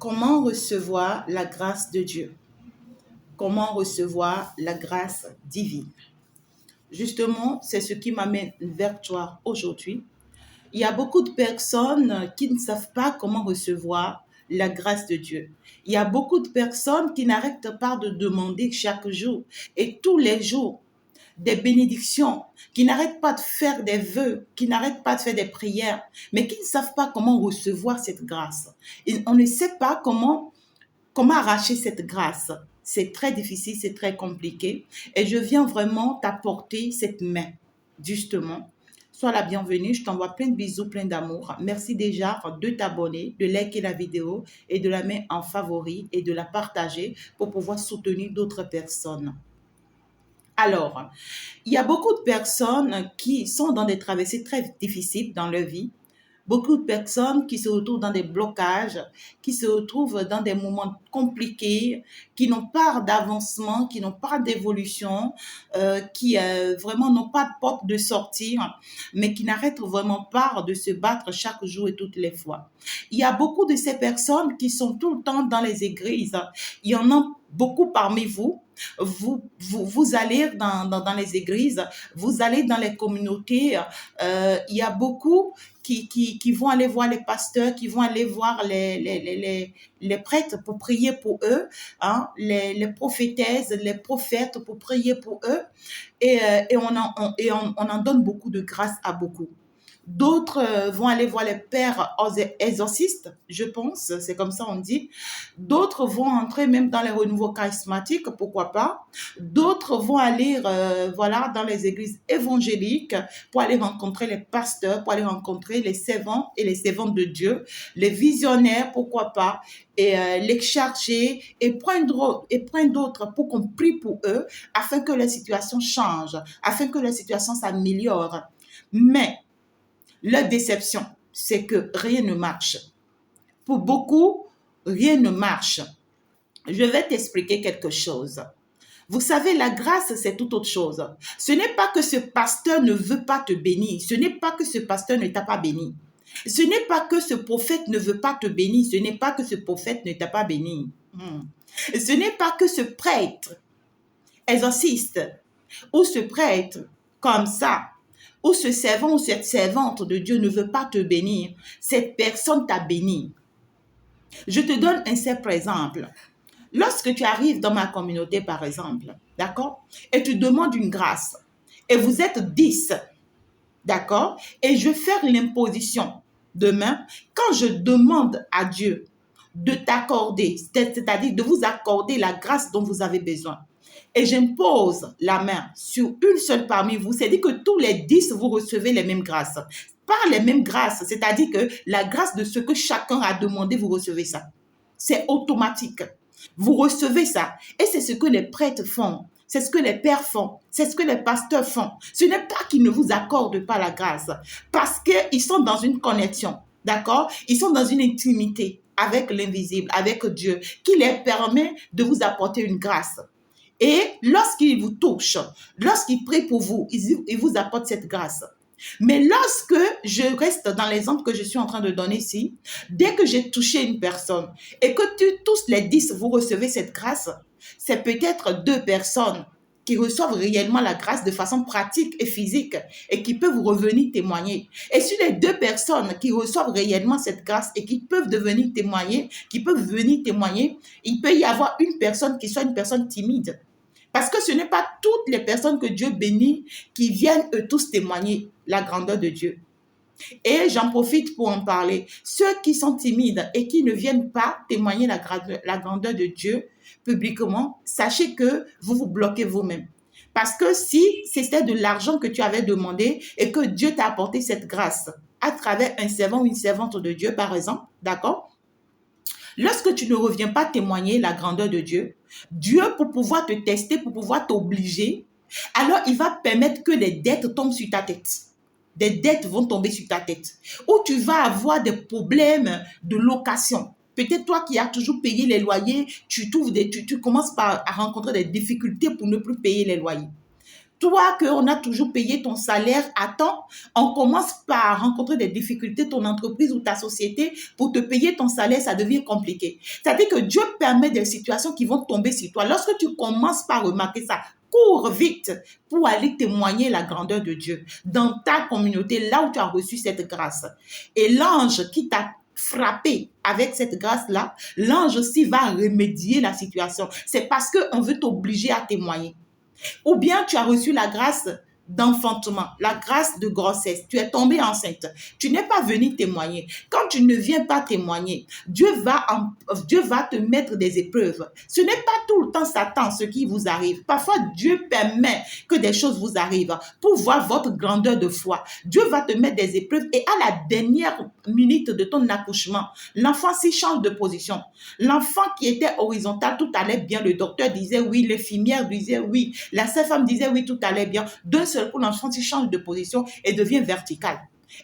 Comment recevoir la grâce de Dieu? Comment recevoir la grâce divine? Justement, c'est ce qui m'amène vers toi aujourd'hui. Il y a beaucoup de personnes qui ne savent pas comment recevoir la grâce de Dieu. Il y a beaucoup de personnes qui n'arrêtent pas de demander chaque jour et tous les jours des bénédictions, qui n'arrêtent pas de faire des vœux, qui n'arrêtent pas de faire des prières, mais qui ne savent pas comment recevoir cette grâce. Et on ne sait pas comment arracher cette grâce. C'est très difficile, c'est très compliqué. Et je viens vraiment t'apporter cette main, justement. Sois la bienvenue, je t'envoie plein de bisous, plein d'amour. Merci déjà de t'abonner, de liker la vidéo et de la mettre en favori et de la partager pour pouvoir soutenir d'autres personnes. Alors, il y a beaucoup de personnes qui sont dans des traversées très difficiles dans leur vie. Beaucoup de personnes qui se retrouvent dans des blocages, qui se retrouvent dans des moments compliqués, qui n'ont pas d'avancement, qui n'ont pas d'évolution, qui vraiment n'ont pas de porte de sortie, mais qui n'arrêtent vraiment pas de se battre chaque jour et toutes les fois. Il y a beaucoup de ces personnes qui sont tout le temps dans les églises. Il y en a beaucoup parmi vous. Vous allez dans les églises, vous allez dans les communautés. Il y a beaucoup qui vont aller voir les pasteurs, qui vont aller voir les prêtres pour prier pour eux, hein, les prophétesses, les prophètes pour prier pour eux. Et on en donne beaucoup de grâce à beaucoup. D'autres vont aller voir les pères exorcistes, je pense, c'est comme ça on dit. D'autres vont entrer même dans les renouveaux charismatiques, pourquoi pas. D'autres vont aller dans les églises évangéliques pour aller rencontrer les pasteurs, pour aller rencontrer les servants et les servantes de Dieu, les visionnaires, pourquoi pas, et les chercher et prendre d'autres pour qu'on prie pour eux afin que la situation change, afin que la situation s'améliore. Mais la déception, c'est que rien ne marche. Pour beaucoup, rien ne marche. Je vais t'expliquer quelque chose. Vous savez, la grâce, c'est tout autre chose. Ce n'est pas que ce pasteur ne veut pas te bénir. Ce n'est pas que ce pasteur ne t'a pas béni. Ce n'est pas que ce prophète ne veut pas te bénir. Ce n'est pas que ce prophète ne t'a pas béni. Ce n'est pas que ce prêtre exorciste ou ce prêtre comme ça, ou ce servant ou cette servante de Dieu ne veut pas te bénir. Cette personne t'a béni. Je te donne un simple exemple. Lorsque tu arrives dans ma communauté, par exemple, d'accord, et tu demandes une grâce, et vous êtes 10, d'accord, et je vais faire l'imposition demain, quand je demande à Dieu de t'accorder, c'est-à-dire de vous accorder la grâce dont vous avez besoin, et j'impose la main sur une seule parmi vous, c'est-à-dire que tous les 10, vous recevez les mêmes grâces. Par les mêmes grâces, c'est-à-dire que la grâce de ce que chacun a demandé, vous recevez ça. C'est automatique. Vous recevez ça. Et c'est ce que les prêtres font. C'est ce que les pères font. C'est ce que les pasteurs font. Ce n'est pas qu'ils ne vous accordent pas la grâce. Parce qu'ils sont dans une connexion. D'accord? Ils sont dans une intimité avec l'invisible, avec Dieu, qui les permet de vous apporter une grâce. Et lorsqu'ils vous touchent, lorsqu'ils prient pour vous, ils vous apportent cette grâce. Mais lorsque je reste dans l'exemple que je suis en train de donner ici, dès que j'ai touché une personne et que tous les 10, vous recevez cette grâce, c'est peut-être 2 personnes qui reçoivent réellement la grâce de façon pratique et physique et qui peuvent revenir témoigner. Et sur les 2 personnes qui reçoivent réellement cette grâce et qui peuvent venir témoigner, il peut y avoir une personne qui soit une personne timide. Parce que ce n'est pas toutes les personnes que Dieu bénit qui viennent eux tous témoigner la grandeur de Dieu. Et j'en profite pour en parler. Ceux qui sont timides et qui ne viennent pas témoigner la grandeur de Dieu publiquement, sachez que vous vous bloquez vous-même. Parce que si c'était de l'argent que tu avais demandé et que Dieu t'a apporté cette grâce à travers un servant ou une servante de Dieu, par exemple, d'accord? Lorsque tu ne reviens pas témoigner la grandeur de Dieu, Dieu, pour pouvoir te tester, pour pouvoir t'obliger, alors il va permettre que les dettes tombent sur ta tête. Des dettes vont tomber sur ta tête. Ou tu vas avoir des problèmes de location. Peut-être toi qui as toujours payé les loyers, tu commences à rencontrer des difficultés pour ne plus payer les loyers. Toi, qu'on a toujours payé ton salaire à temps, on commence par rencontrer des difficultés, ton entreprise ou ta société, pour te payer ton salaire, ça devient compliqué. C'est-à-dire que Dieu permet des situations qui vont tomber sur toi. Lorsque tu commences par remarquer ça, cours vite pour aller témoigner la grandeur de Dieu dans ta communauté, là où tu as reçu cette grâce. Et l'ange qui t'a frappé avec cette grâce-là, l'ange aussi va remédier la situation. C'est parce qu'on veut t'obliger à témoigner. Ou bien tu as reçu la grâce d'enfantement, la grâce de grossesse. Tu es tombé enceinte. Tu n'es pas venu témoigner. Quand tu ne viens pas témoigner, Dieu va te mettre des épreuves. Ce n'est pas tout le temps Satan ce qui vous arrive. Parfois, Dieu permet que des choses vous arrivent pour voir votre grandeur de foi. Dieu va te mettre des épreuves et à la dernière minute de ton accouchement, l'enfant s'y change de position. L'enfant qui était horizontal, tout allait bien. Le docteur disait oui, l'infirmière disait oui, la sage-femme disait oui, tout allait bien. D'un seul coup, l'enfant change de position et devient vertical.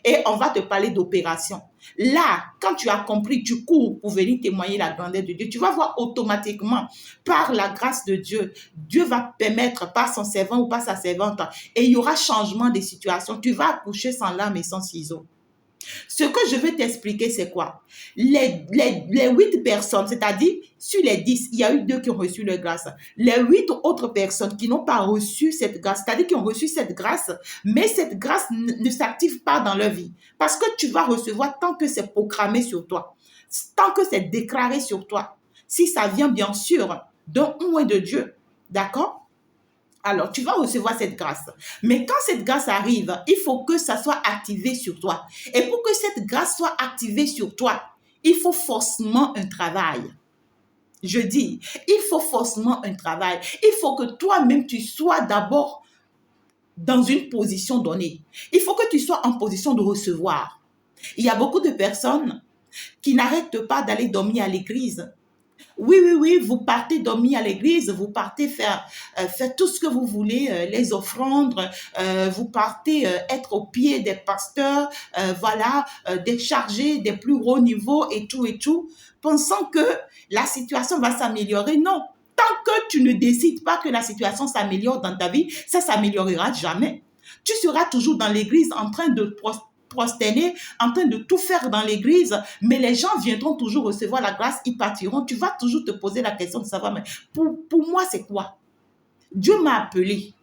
Et on va te parler d'opération. Là, quand tu as compris, tu cours pour venir témoigner la grandeur de Dieu. Tu vas voir automatiquement, par la grâce de Dieu, Dieu va permettre par son servant ou par sa servante, et il y aura changement des situations. Tu vas accoucher sans lame et sans ciseaux. Ce que je veux t'expliquer, c'est quoi? Les 8 personnes, c'est-à-dire sur les 10, il y a eu 2 qui ont reçu leur grâce. Les 8 autres personnes qui n'ont pas reçu cette grâce, c'est-à-dire qui ont reçu cette grâce, mais cette grâce ne s'active pas dans leur vie. Parce que tu vas recevoir tant que c'est proclamé sur toi, tant que c'est déclaré sur toi. Si ça vient bien sûr d'un ou de Dieu, d'accord? Alors, tu vas recevoir cette grâce. Mais quand cette grâce arrive, il faut que ça soit activé sur toi. Et pour que cette grâce soit activée sur toi, il faut forcément un travail. Je dis, il faut forcément un travail. Il faut que toi-même, tu sois d'abord dans une position donnée. Il faut que tu sois en position de recevoir. Il y a beaucoup de personnes qui n'arrêtent pas d'aller dormir à l'église. Oui, vous partez dormir à l'église, vous partez faire tout ce que vous voulez, les offrandes, vous partez être au pied des pasteurs, décharger des plus hauts niveaux et tout, pensant que la situation va s'améliorer. Non, tant que tu ne décides pas que la situation s'améliore dans ta vie, ça s'améliorera jamais. Tu seras toujours dans l'église en train de prosterner, en train de tout faire dans l'église, mais les gens viendront toujours recevoir la grâce, ils partiront. Tu vas toujours te poser la question de savoir, mais pour moi, c'est quoi? Dieu m'a appelé.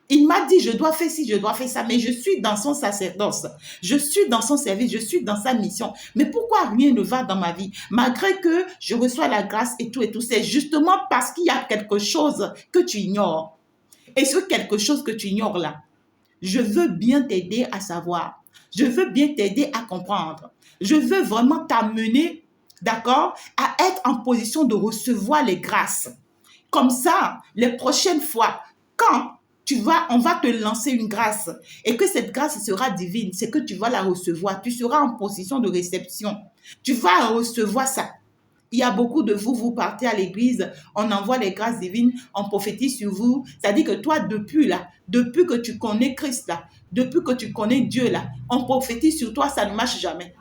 Il m'a dit, je dois faire ci, je dois faire ça, mais je suis dans son sacerdoce, je suis dans son service, je suis dans sa mission. Mais pourquoi rien ne va dans ma vie? Malgré que je reçois la grâce et tout, c'est justement parce qu'il y a quelque chose que tu ignores. Et ce quelque chose que tu ignores là, je veux bien t'aider à savoir. Je veux bien t'aider à comprendre. Je veux vraiment t'amener, d'accord, à être en position de recevoir les grâces. Comme ça, les prochaines fois, quand on va te lancer une grâce et que cette grâce sera divine, c'est que tu vas la recevoir. Tu seras en position de réception. Tu vas recevoir ça. Il y a beaucoup de vous, vous partez à l'église, on envoie les grâces divines, on prophétise sur vous. C'est-à-dire que toi, depuis que tu connais Christ là, depuis que tu connais Dieu là, on prophétise sur toi, ça ne marche jamais.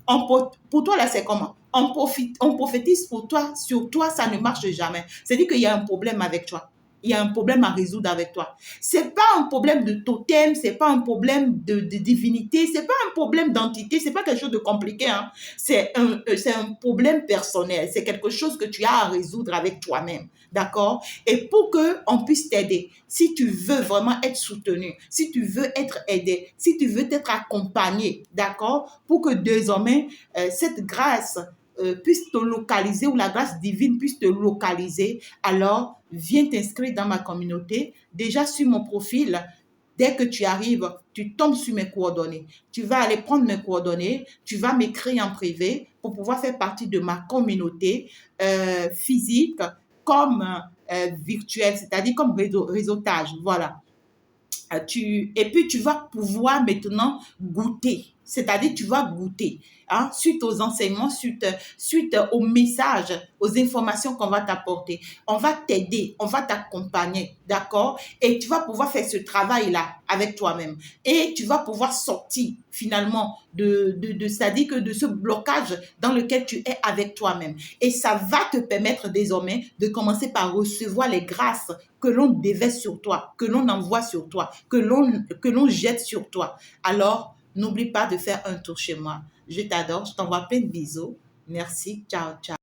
Pour toi là, c'est comment? On prophétise pour toi, sur toi, ça ne marche jamais. C'est-à-dire qu'il y a un problème avec toi. Il y a un problème à résoudre avec toi. C'est pas un problème de totem, c'est pas un problème de divinité, c'est pas un problème d'entité, c'est pas quelque chose de compliqué. Hein. C'est un problème personnel. C'est quelque chose que tu as à résoudre avec toi-même. D'accord? Et pour qu'on puisse t'aider, si tu veux vraiment être soutenu, si tu veux être aidé, si tu veux être accompagné, d'accord? Pour que désormais, cette grâce puisse te localiser ou la grâce divine puisse te localiser, alors viens t'inscrire dans ma communauté. Déjà sur mon profil, dès que tu arrives, tu tombes sur mes coordonnées. Tu vas aller prendre mes coordonnées, tu vas m'écrire en privé pour pouvoir faire partie de ma communauté physique comme virtuelle, c'est-à-dire comme réseautage. Voilà. Et puis, tu vas pouvoir maintenant goûter. C'est-à-dire, tu vas goûter, hein, suite aux enseignements, suite aux messages, aux informations qu'on va t'apporter. On va t'aider, on va t'accompagner, d'accord? Et tu vas pouvoir faire ce travail-là avec toi-même. Et tu vas pouvoir sortir finalement c'est-à-dire que de ce blocage dans lequel tu es avec toi-même. Et ça va te permettre désormais de commencer par recevoir les grâces que l'on déverse sur toi, que l'on envoie sur toi, que l'on jette sur toi. Alors, n'oublie pas de faire un tour chez moi. Je t'adore, je t'envoie plein de bisous. Merci, ciao, ciao.